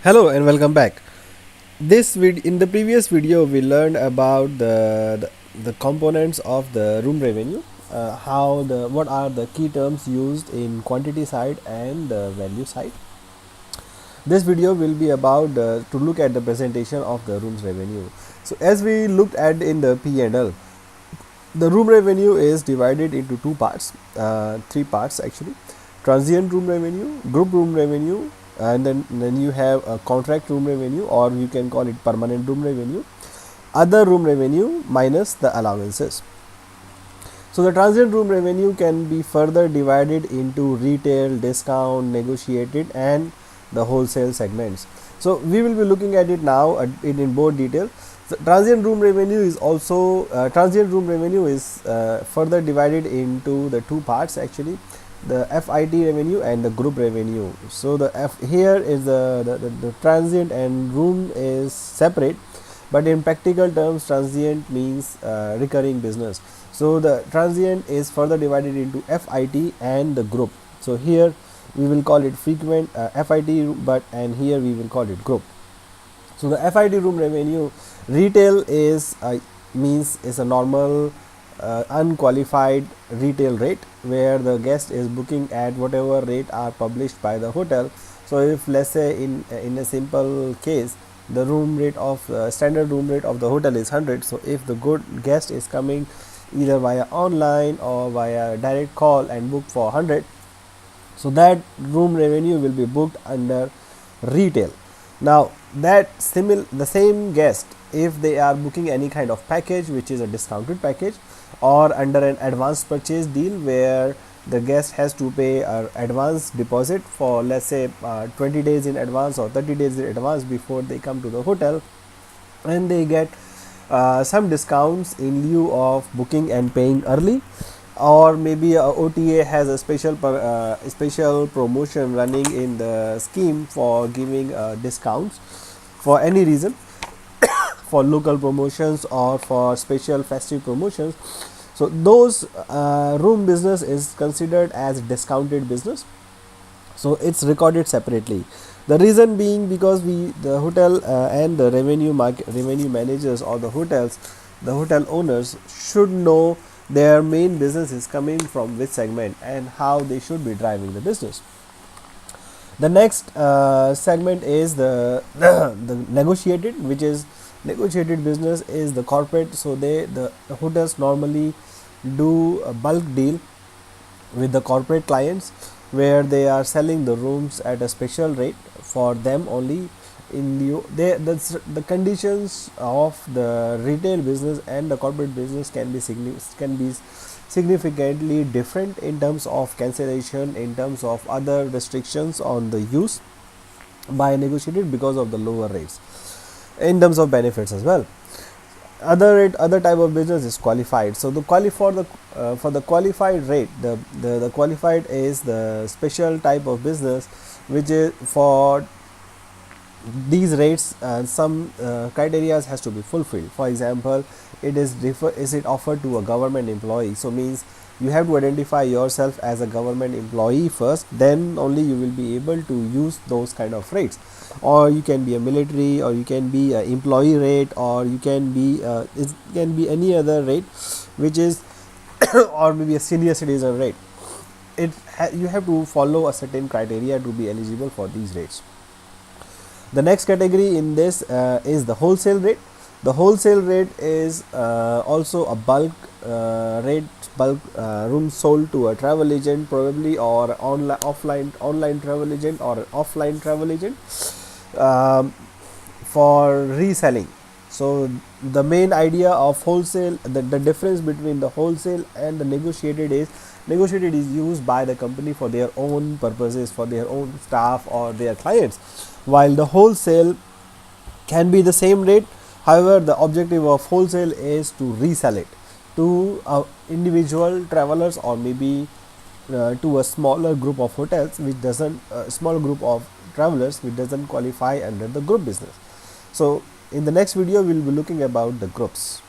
Hello and welcome back. In the previous video we learned about the components of the room revenue, how the what are the key terms used in quantity side and the value side. This video will be about to look at the presentation of the rooms revenue. So as we looked at in the P&L, the room revenue is divided into two parts, three parts actually: transient room revenue, group room revenue, and then you have a contract room revenue, or you can call it permanent room revenue, other room revenue minus the allowances. So the transient room revenue can be further divided into retail, discount, negotiated, and the wholesale segments. So we will be looking at it now in more detail. So transient room revenue is also further divided into the two parts actually, the FIT revenue and the group revenue. So the here is the transient and room is separate, but in practical terms transient means recurring business. So the transient is further divided into FIT and the group. So here we will call it frequent FIT, but and here we will call it group. So the FIT room revenue, retail is means is a normal unqualified retail rate where the guest is booking at whatever rate are published by the hotel. So if let's say in a simple case, the room rate of standard room rate of the hotel is 100. So if the good guest is coming either via online or via direct call and book for 100, so that room revenue will be booked under retail. Now the same guest, if they are booking any kind of package which is a discounted package, or under an advance purchase deal where the guest has to pay an advance deposit for let's say 20 days in advance or 30 days in advance before they come to the hotel, and they get some discounts in lieu of booking and paying early, or maybe a OTA has a special promotion running in the scheme for giving discounts for any reason, for local promotions or for special festive promotions. So those room business is considered as discounted business, so it's recorded separately. The reason being because the hotel and the revenue managers or the hotel owners should know their main business is coming from which segment and how they should be driving the business. The next segment is the negotiated, which is negotiated business is the corporate. So the hotels normally do a bulk deal with the corporate clients where they are selling the rooms at a special rate for them only. The conditions of the retail business and the corporate business can be significantly different in terms of cancellation, in terms of other restrictions on the use by negotiated because of the lower rates, in terms of benefits as well. Other type of business is qualified. So the for the qualified rate, the qualified is the special type of business which is for these rates, some criteria has to be fulfilled. For example, is it offered to a government employee? So means you have to identify yourself as a government employee first, then only you will be able to use those kind of rates. Or you can be a military, or you can be an employee rate, or you can be it can be any other rate which is or maybe a senior citizen rate. You have to follow a certain criteria to be eligible for these rates. The next category in this is the wholesale rate. The wholesale rate is also a bulk room sold to a travel agent probably, or online travel agent, or an offline travel agent for reselling. So the main idea of wholesale, the difference between the wholesale and the negotiated is used by the company for their own purposes, for their own staff or their clients, while the wholesale can be the same rate. However, the objective of wholesale is to resell it to individual travelers, or maybe to a smaller group of hotels which doesn't small group of travelers which doesn't qualify under the group business. So in the next video we will be looking about the groups.